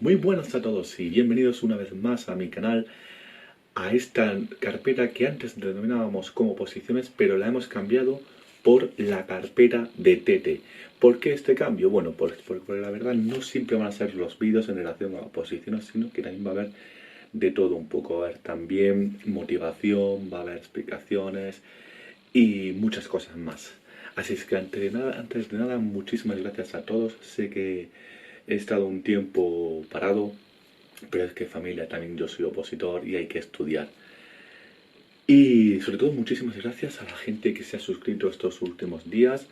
Muy buenas a todos y bienvenidos una vez más a mi canal, a esta carpeta que antes denominábamos como posiciones, pero la hemos cambiado por la carpeta de Tete. ¿Por qué este cambio? Bueno, porque la verdad no siempre van a ser los vídeos en relación a posiciones, sino que también va a haber de todo un poco. Va a haber también motivación, va a haber explicaciones y muchas cosas más. Así es que antes de nada, muchísimas gracias a todos. Sé que he estado un tiempo parado, pero es que familia, también yo soy opositor y hay que estudiar. Y sobre todo muchísimas gracias a la gente que se ha suscrito estos últimos días,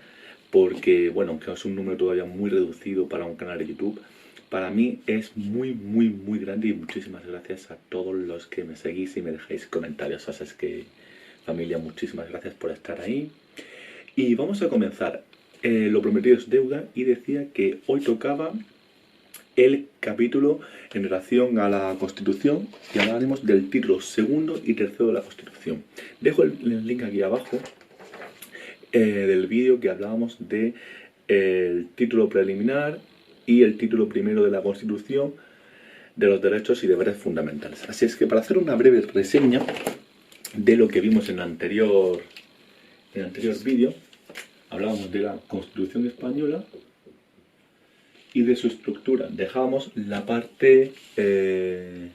porque bueno, aunque es un número todavía muy reducido para un canal de YouTube, para mí es muy grande y muchísimas gracias a todos los que me seguís y me dejáis comentarios. Así es que familia, muchísimas gracias por estar ahí. Y vamos a comenzar. Lo prometido es deuda y decía que hoy tocaba el capítulo en relación a la Constitución y hablaremos del título segundo y tercero de la Constitución. Dejo el link aquí abajo del vídeo que hablábamos de el título preliminar y el título primero de la Constitución, de los derechos y deberes fundamentales. Así es que para hacer una breve reseña de lo que vimos en el anterior vídeo, hablábamos de la Constitución española y de su estructura. Dejamos la parte del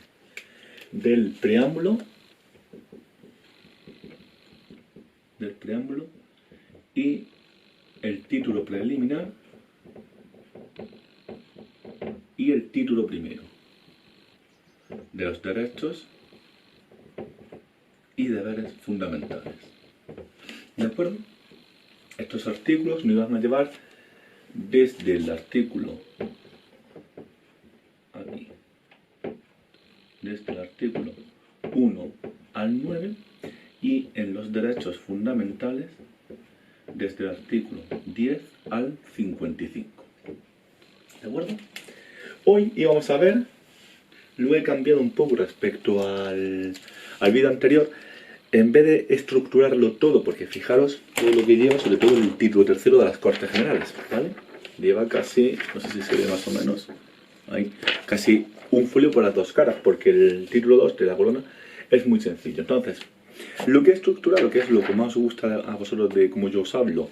preámbulo y el título preliminar y el título primero de los derechos y deberes fundamentales. ¿De acuerdo? Estos artículos nos van a llevar desde el artículo aquí, desde el artículo 1 al 9 y en los derechos fundamentales desde el artículo 10 al 55. ¿De acuerdo? Hoy íbamos a ver, lo he cambiado un poco respecto al vídeo anterior, en vez de estructurarlo todo, porque fijaros todo lo que lleva, sobre todo el título tercero de las Cortes Generales, ¿vale? Lleva casi, no sé si se ve más o menos, ahí, casi un folio por las dos caras, porque el título 2 de la corona es muy sencillo. Entonces, lo que he estructurado, que es lo que más os gusta a vosotros de cómo yo os hablo,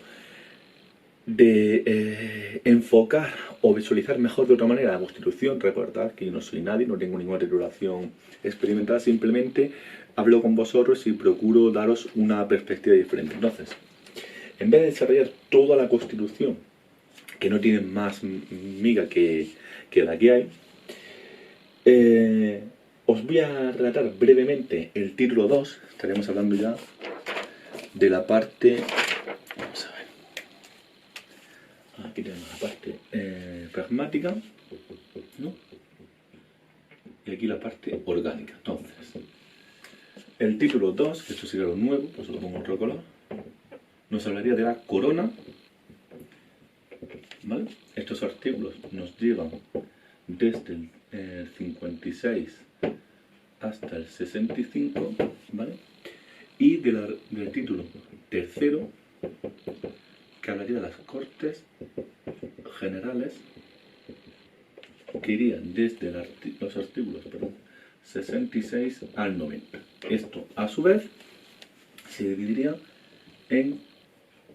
de enfocar o visualizar mejor de otra manera la Constitución. Recordad que yo no soy nadie, no tengo ninguna titulación experimentada, simplemente hablo con vosotros y procuro daros una perspectiva diferente. Entonces, en vez de desarrollar toda la Constitución, que no tiene más miga que la que hay, os voy a relatar brevemente el título 2. Estaremos hablando ya de la parte... Vamos a ver. Aquí tenemos la parte pragmática, ¿no? Y aquí la parte orgánica. Entonces, el título 2, que esto sería lo nuevo, pues lo pongo en otro color, nos hablaría de la corona, ¿vale? Estos artículos nos llevan desde el 56 hasta el 65, ¿vale? Y del título tercero, que hablaría de las Cortes Generales, que irían desde los artículos 66 al 90. Esto, a su vez, se dividiría en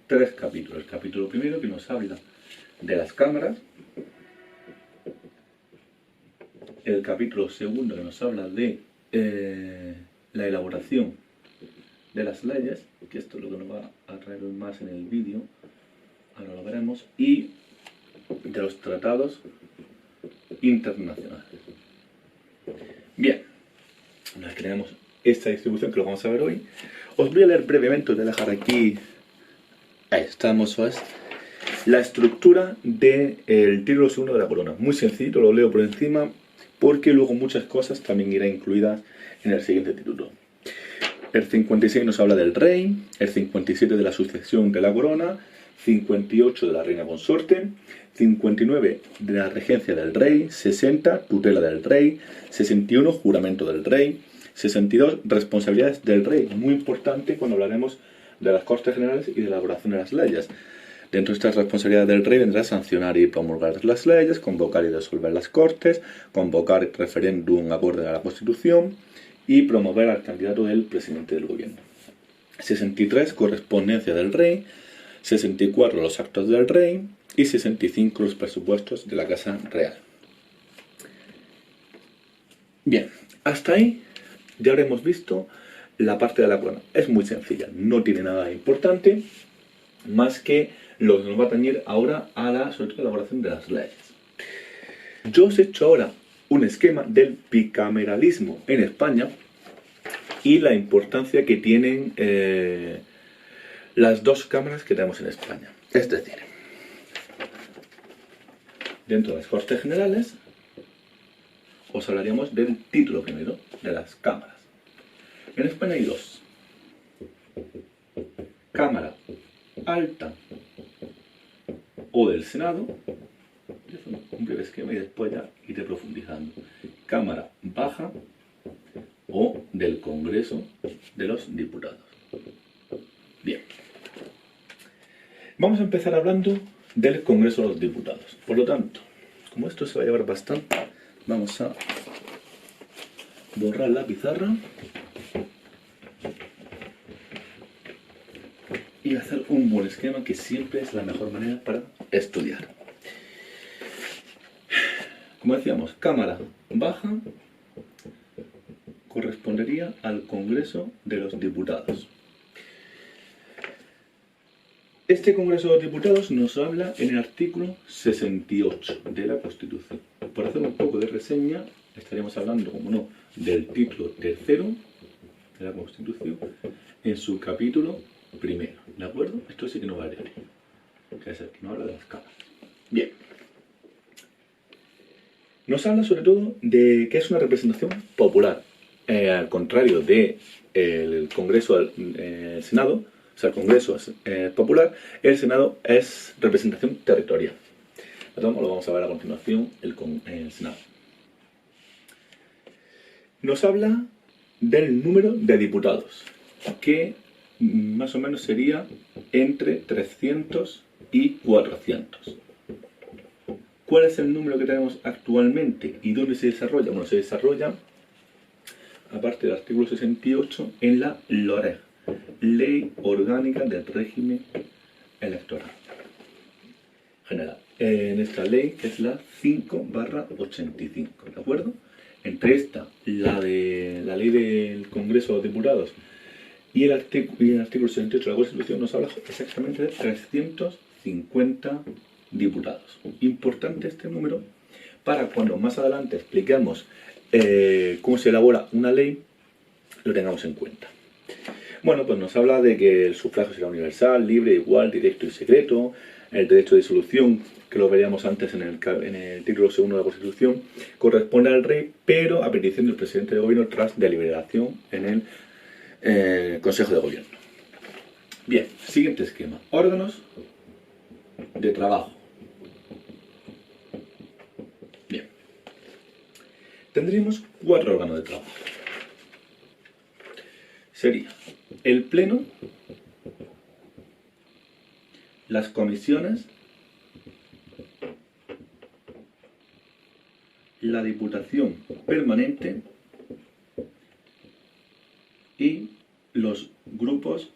tres capítulos. El capítulo primero, que nos habla de las cámaras. El capítulo segundo, que nos habla de la elaboración de las leyes, que esto es lo que nos va a traer más en el vídeo, ahora lo veremos, y de los tratados internacionales. Bien, una vez que tenemos esta distribución, que lo vamos a ver hoy, os voy a leer brevemente, os voy a dejar aquí, ahí estamos, ¿sabes? La estructura del título segundo de la corona. Muy sencillo, lo leo por encima, porque luego muchas cosas también irán incluidas en el siguiente título. El 56 nos habla del rey, el 57 de la sucesión de la corona, 58 de la reina consorte, 59 de la regencia del rey, 60 tutela del rey, 61 juramento del rey, 62 responsabilidades del rey, muy importante cuando hablaremos de las Cortes Generales y de la elaboración de las leyes. Dentro de estas responsabilidades del rey vendrá sancionar y promulgar las leyes, convocar y disolver las Cortes, convocar referéndum acorde a la Constitución y promover al candidato del presidente del gobierno. 63, correspondencia del rey. 64, los actos del rey. Y 65, los presupuestos de la Casa Real. Bien, hasta ahí ya habremos visto la parte de la corona. Es muy sencilla, no tiene nada importante, más que lo que nos va a atañer ahora a la, sobre todo, elaboración de las leyes. Yo os he hecho ahora un esquema del bicameralismo en España y la importancia que tienen las dos cámaras que tenemos en España. Es decir, dentro de las Cortes Generales os hablaríamos del título primero de las cámaras. En España hay dos. Cámara alta o del Senado, un breve esquema y después ya iré profundizando. Cámara baja o del Congreso de los Diputados. Bien. Vamos a empezar hablando del Congreso de los Diputados. Por lo tanto, como esto se va a llevar bastante, vamos a borrar la pizarra y hacer un buen esquema, que siempre es la mejor manera para estudiar. Como decíamos, Cámara baja correspondería al Congreso de los Diputados. Este Congreso de los Diputados nos habla en el artículo 68 de la Constitución. Por hacer un poco de reseña, estaríamos hablando, como no, del título tercero de la Constitución en su capítulo primero. ¿De acuerdo? Esto sí que no vale, que es el que nos habla de las cámaras. Bien. Nos habla sobre todo de que es una representación popular, al contrario del Congreso del Senado. O sea, el Congreso es popular, el Senado es representación territorial. Lo vamos a ver a continuación el Senado. Nos habla del número de diputados, que más o menos sería entre 300 y 400. ¿Cuál es el número que tenemos actualmente y dónde se desarrolla? Bueno, se desarrolla, aparte del artículo 68, en la LOREG, Ley Orgánica del Régimen Electoral General. En esta ley, que es la 5/85, ¿de acuerdo? Entre esta, la ley del Congreso de los Diputados y el artículo 68 de la Constitución, nos habla exactamente de 350 diputados. Importante este número para cuando más adelante expliquemos cómo se elabora una ley, lo tengamos en cuenta. Bueno, pues nos habla de que el sufragio será universal, libre, igual, directo y secreto. El derecho de disolución, que lo veríamos antes en el título segundo de la Constitución, corresponde al rey, pero a petición del presidente de gobierno tras deliberación en el Consejo de Gobierno. Bien, siguiente esquema. Órganos de trabajo. Bien. Tendríamos 4 órganos de trabajo. Sería el Pleno, las comisiones, la Diputación Permanente y los grupos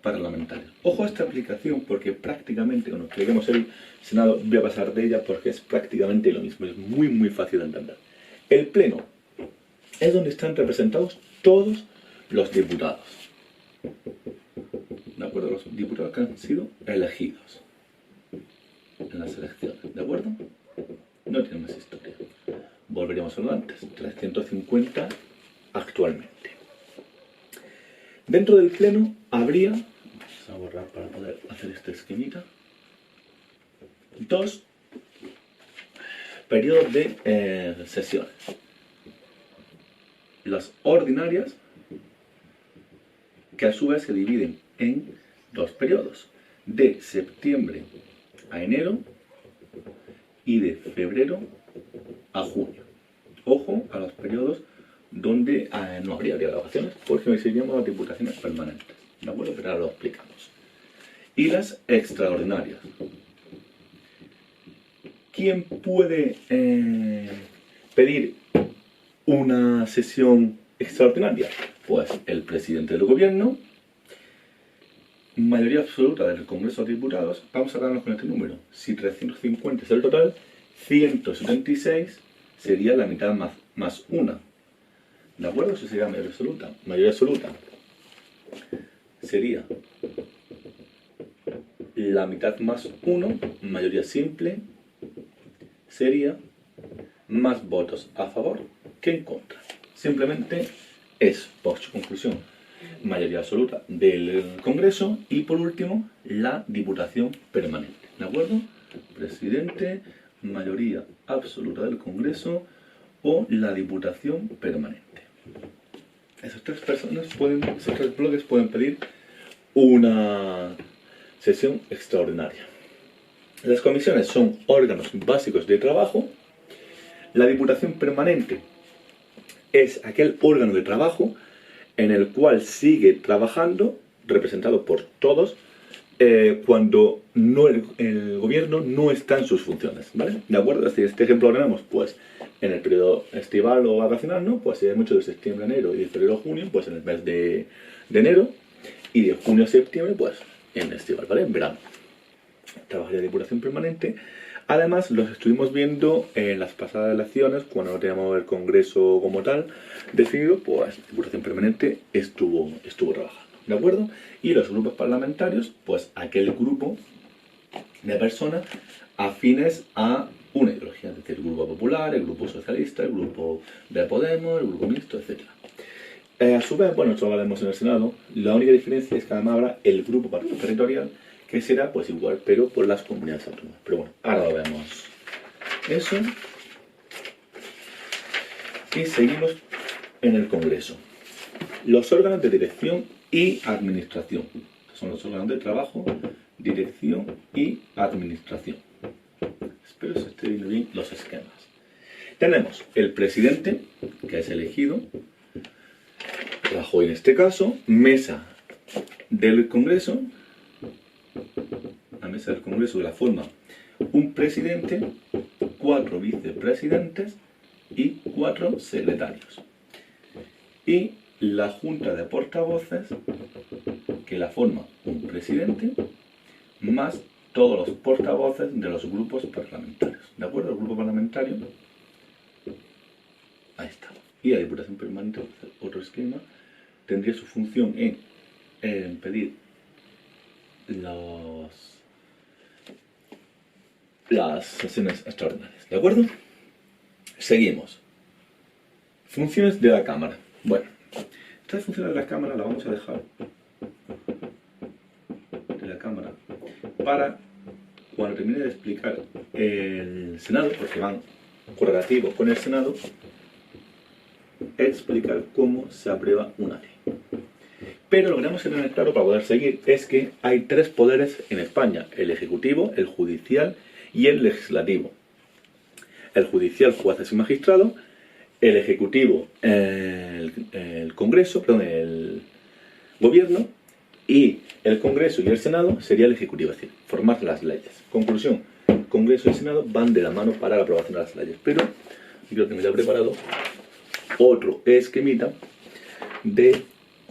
parlamentarios. Ojo a esta aplicación, porque prácticamente, cuando expliquemos el Senado, voy a pasar de ella porque es prácticamente lo mismo, es muy muy fácil de entender. El Pleno es donde están representados todos los diputados. ¿De acuerdo? Los diputados que han sido elegidos en las elecciones. ¿De acuerdo? No tiene más historia. Volveríamos a lo antes. 350 actualmente. Dentro del Pleno habría, vamos a borrar para poder hacer este esquemita, 2 periodos de sesiones. Las ordinarias, que a su vez se dividen en 2 periodos, de septiembre a enero y de febrero a junio. Ojo a los periodos donde no habría delegaciones, porque seríamos las diputaciones permanentes. ¿De acuerdo? Pero ahora lo explicamos. y las extraordinarias. ¿Quién puede pedir una sesión extraordinaria? Pues el presidente del gobierno, mayoría absoluta del Congreso de Diputados. Vamos a darnos con este número. Si 350 es el total, 176 sería la mitad más una. ¿De acuerdo? Eso sería mayoría absoluta. Mayoría absoluta sería la mitad más 1, mayoría simple sería más votos a favor que en contra. Simplemente es, por su conclusión, mayoría absoluta del Congreso y por último la Diputación Permanente. ¿De acuerdo? Presidente, mayoría absoluta del Congreso o la Diputación Permanente. Esas tres personas esos tres bloques pueden pedir una sesión extraordinaria. Las comisiones son órganos básicos de trabajo. La Diputación Permanente es aquel órgano de trabajo en el cual sigue trabajando, representado por todos, cuando el gobierno no está en sus funciones, ¿vale? ¿De acuerdo? Este ejemplo lo tenemos, pues, en el periodo estival o vacacional, ¿no? Pues si hay mucho de septiembre a enero y de febrero a junio, pues en el mes de enero, y de junio a septiembre, pues en estival, ¿vale? En verano. Trabajaría de Diputación Permanente. Además, los estuvimos viendo en las pasadas elecciones, cuando no teníamos el Congreso como tal definido, pues la Diputación Permanente estuvo trabajando, ¿de acuerdo? Y los grupos parlamentarios, pues aquel grupo de personas afines a una ideología, es decir, el Grupo Popular, el Grupo Socialista, el Grupo de Podemos, el Grupo Mixto, etc. A su vez, bueno, esto lo haremos en el Senado, la única diferencia es que además habrá el Grupo Territorial, que será pues igual, pero por las comunidades autónomas. Pero bueno, ahora lo vemos eso. Y seguimos en el Congreso. Los órganos de dirección y administración. Son los órganos de trabajo, dirección y administración. Espero que se esté viendo bien los esquemas. Tenemos el presidente, que es elegido, Rajoy en este caso, mesa del Congreso. La mesa del Congreso de la forma un presidente, 4 vicepresidentes y 4 secretarios. Y la junta de portavoces, que la forma un presidente, más todos los portavoces de los grupos parlamentarios. ¿De acuerdo? El grupo parlamentario, ahí está. Y la Diputación Permanente, otro esquema, tendría su función en pedir las sesiones extraordinarias. ¿De acuerdo? Seguimos. Funciones de la Cámara. Bueno, estas funciones de la Cámara las vamos a dejar de la Cámara para cuando termine de explicar el Senado, porque van correlativos con el Senado, explicar cómo se aprueba una ley. Pero lo que tenemos que tener claro para poder seguir es que hay 3 poderes en España: el Ejecutivo, el Judicial y el Legislativo. El Judicial, jueces y magistrados; el Ejecutivo, el Congreso, perdón, el Gobierno; y el Congreso y el Senado sería el Ejecutivo, es decir, formar las leyes. Conclusión: Congreso y Senado van de la mano para la aprobación de las leyes. Pero yo tengo ya preparado otro esquemita de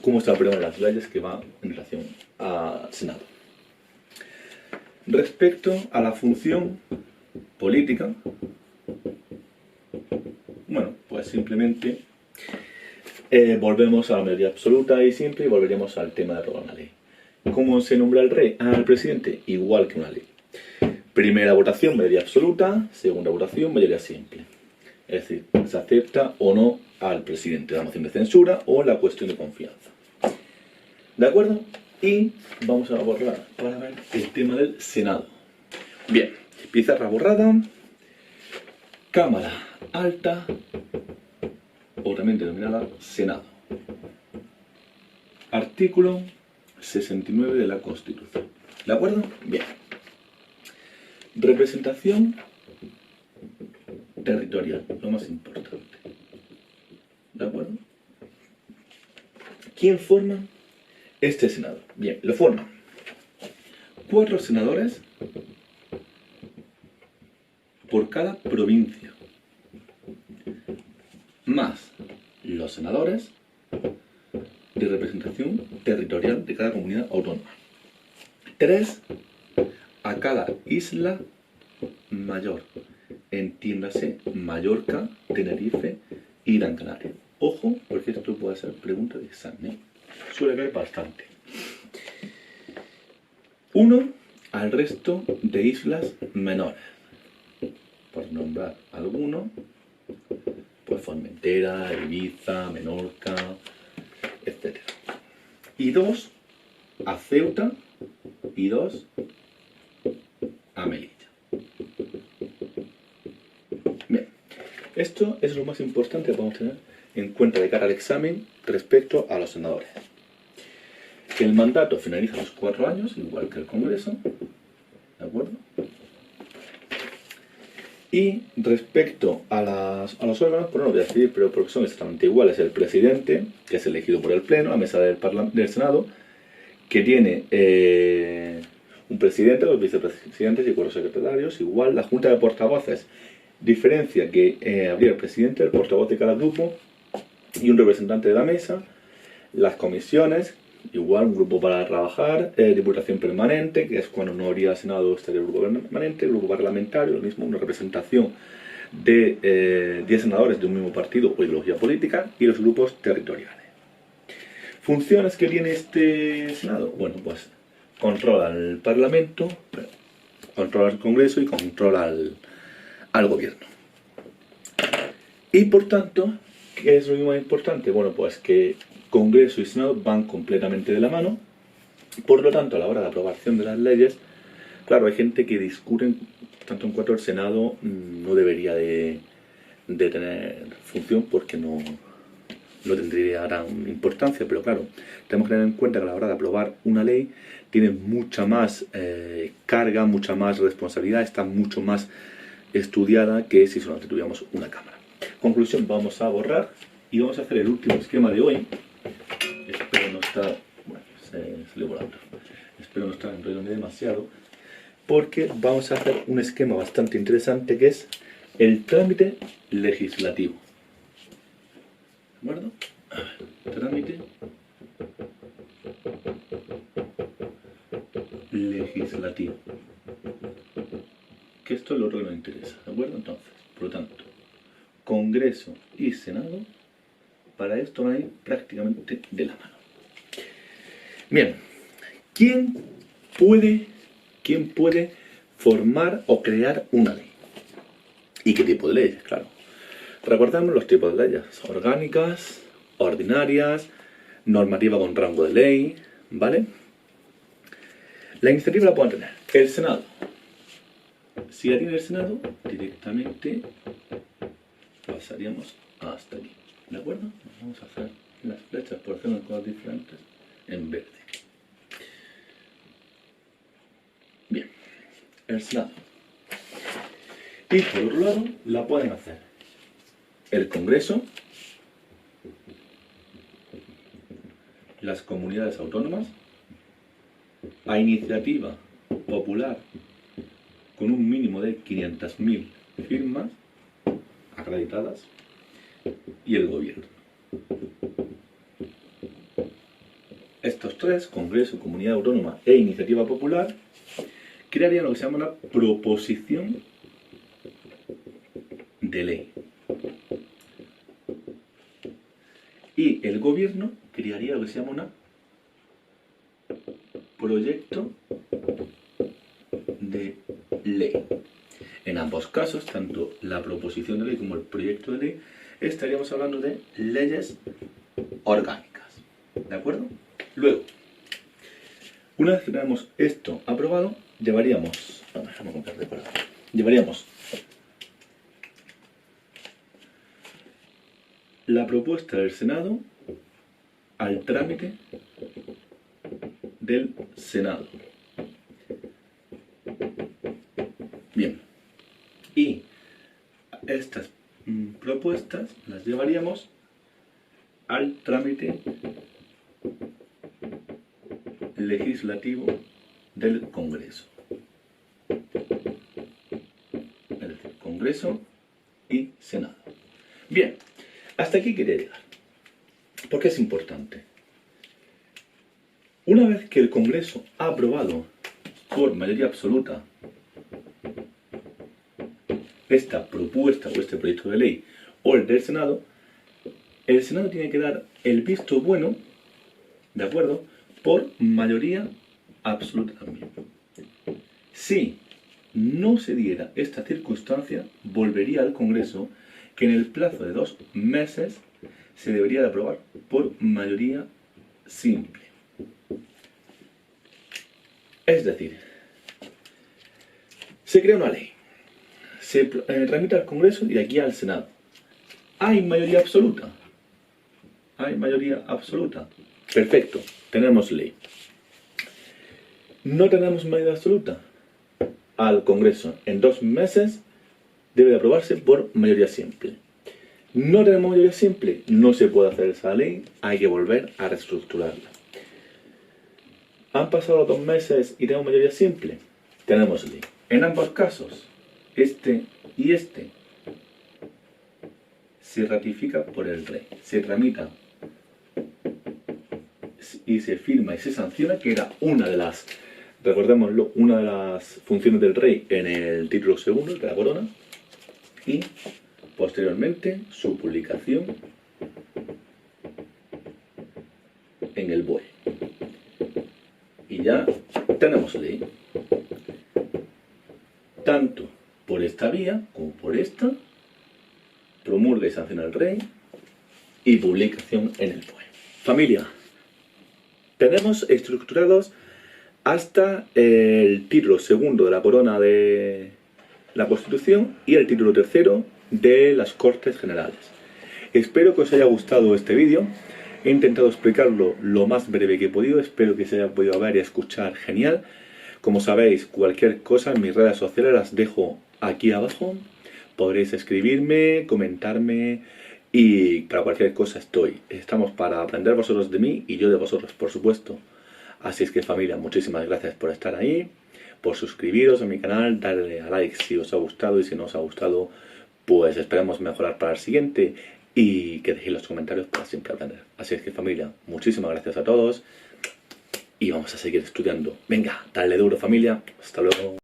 cómo se aprueban las leyes que va en relación al Senado. Respecto a la función política, bueno, pues simplemente volvemos a la mayoría absoluta y simple y volveremos al tema de aprobar una ley. ¿Cómo se nombra el rey? Al presidente, igual que una ley. Primera votación, mayoría absoluta; segunda votación, mayoría simple. Es decir, se acepta o no al presidente la moción de censura o la cuestión de confianza. ¿De acuerdo? Y vamos a borrar para ver el tema del Senado. Bien, pizarra borrada. Cámara Alta, o también denominada Senado. Artículo 69 de la Constitución. ¿De acuerdo? Bien. Representación territorial, lo más importante. ¿De acuerdo? ¿Quién forma este Senado? Bien, lo forman 4 senadores por cada provincia, más los senadores de representación territorial de cada comunidad autónoma. 3 a cada isla mayor, entiéndase Mallorca, Tenerife y Gran Canaria. Ojo, porque esto puede ser pregunta de examen, ¿eh? Suele caer bastante. 1 al resto de islas menores, por nombrar alguno, pues Formentera, Ibiza, Menorca, etc. Y 2 a Ceuta y 2 a Melilla. Bien, esto es lo más importante que podemos tener en cuenta de cara al examen respecto a los senadores. Que el mandato finaliza a los 4 años, igual que el Congreso, ¿de acuerdo? Y respecto a los órganos, pues no lo voy a decir, pero porque son exactamente iguales. El presidente, que es elegido por el Pleno, la mesa del Senado, que tiene un presidente, los vicepresidentes y 4 secretarios, igual. La Junta de Portavoces, diferencia que habría el presidente, el portavoz de cada grupo y un representante de la mesa. Las comisiones, igual, un grupo para trabajar, diputación permanente, que es cuando no habría Senado, estaría el grupo permanente, el grupo parlamentario, lo mismo, una representación de 10 senadores de un mismo partido o ideología política, y los grupos territoriales. ¿Funciones que tiene este Senado? Bueno, pues controla al Parlamento, controla al Congreso y controla al Gobierno. Y por tanto, ¿qué es lo más importante? Bueno, pues que Congreso y Senado van completamente de la mano. Por lo tanto, a la hora de aprobación de las leyes, claro, hay gente que discute tanto en cuanto al Senado no debería de tener función porque no tendría gran importancia, pero claro, tenemos que tener en cuenta que a la hora de aprobar una ley tiene mucha más carga, mucha más responsabilidad, está mucho más estudiada que si solamente tuviéramos una cámara. Conclusión, vamos a borrar y vamos a hacer el último esquema de hoy. Espero no estar... Bueno, se salió volando. Espero no estar enrollándome demasiado, porque vamos a hacer un esquema bastante interesante que es el trámite legislativo. ¿De acuerdo? Trámite legislativo. Que esto es lo que nos interesa, ¿de acuerdo? Entonces, por lo tanto, Congreso y Senado, para esto van a ir prácticamente de la mano. Bien, ¿quién puede formar o crear una ley? ¿Y qué tipo de leyes? Claro. Recordemos los tipos de leyes: orgánicas, ordinarias, normativa con rango de ley, ¿vale? La iniciativa la puede tener el Senado. Si la tiene el Senado, directamente pasaríamos hasta aquí, ¿de acuerdo? Vamos a hacer las flechas, por ejemplo, en cosas diferentes, en verde. Bien, el Senado. Y por otro lado, la pueden hacer el Congreso, las comunidades autónomas, a iniciativa popular con un mínimo de 500.000 firmas acreditadas, y el Gobierno. Estos tres, Congreso, Comunidad Autónoma e Iniciativa Popular, crearían lo que se llama una proposición de ley. Y el Gobierno crearía lo que se llama un proyecto de ley. En ambos casos, tanto la proposición de ley como el proyecto de ley, estaríamos hablando de leyes orgánicas. ¿De acuerdo? Luego, una vez que tenemos esto aprobado, llevaríamos la propuesta del Senado al trámite del Senado. Bien, y estas propuestas las llevaríamos al trámite legislativo del Congreso. Es decir, Congreso y Senado. Bien, hasta aquí quería llegar. ¿Por qué es importante? Una vez que el Congreso ha aprobado por mayoría absoluta esta propuesta o este proyecto de ley o el del Senado, el Senado tiene que dar el visto bueno, ¿de acuerdo?, por mayoría absoluta también. Si no se diera esta circunstancia, volvería al Congreso que en el plazo de 2 meses se debería de aprobar por mayoría simple. Es decir, se crea una ley, se remite al Congreso y de aquí al Senado. ¿Hay mayoría absoluta? ¿Hay mayoría absoluta? Perfecto, tenemos ley. ¿No tenemos mayoría absoluta? Al Congreso en 2 meses debe de aprobarse por mayoría simple. ¿No tenemos mayoría simple? No se puede hacer esa ley, hay que volver a reestructurarla. ¿Han pasado los 2 meses y tenemos mayoría simple? Tenemos ley. En ambos casos, este y este, se ratifica por el rey. Se tramita y se firma y se sanciona, que era una de las, recordémoslo, una de las funciones del rey en el título segundo de la corona, y posteriormente su publicación en el BOE. Y ya tenemos ley. Tanto por esta vía como por esta, promulga y sanciona el rey y publicación en el BOE. Familia, tenemos estructurados hasta el título segundo de la corona de la Constitución y el título tercero de las Cortes Generales. Espero que os haya gustado este vídeo. He intentado explicarlo lo más breve que he podido. Espero que se haya podido ver y escuchar genial. Como sabéis, cualquier cosa en mis redes sociales las dejo aquí abajo. Podréis escribirme, comentarme y para cualquier cosa estoy. Estamos para aprender vosotros de mí y yo de vosotros, por supuesto. Así es que, familia, muchísimas gracias por estar ahí, por suscribiros a mi canal, darle a like si os ha gustado y si no os ha gustado, pues esperemos mejorar para el siguiente y que dejéis los comentarios para siempre aprender. Así es que, familia, muchísimas gracias a todos y vamos a seguir estudiando. Venga, dale duro, familia. Hasta luego.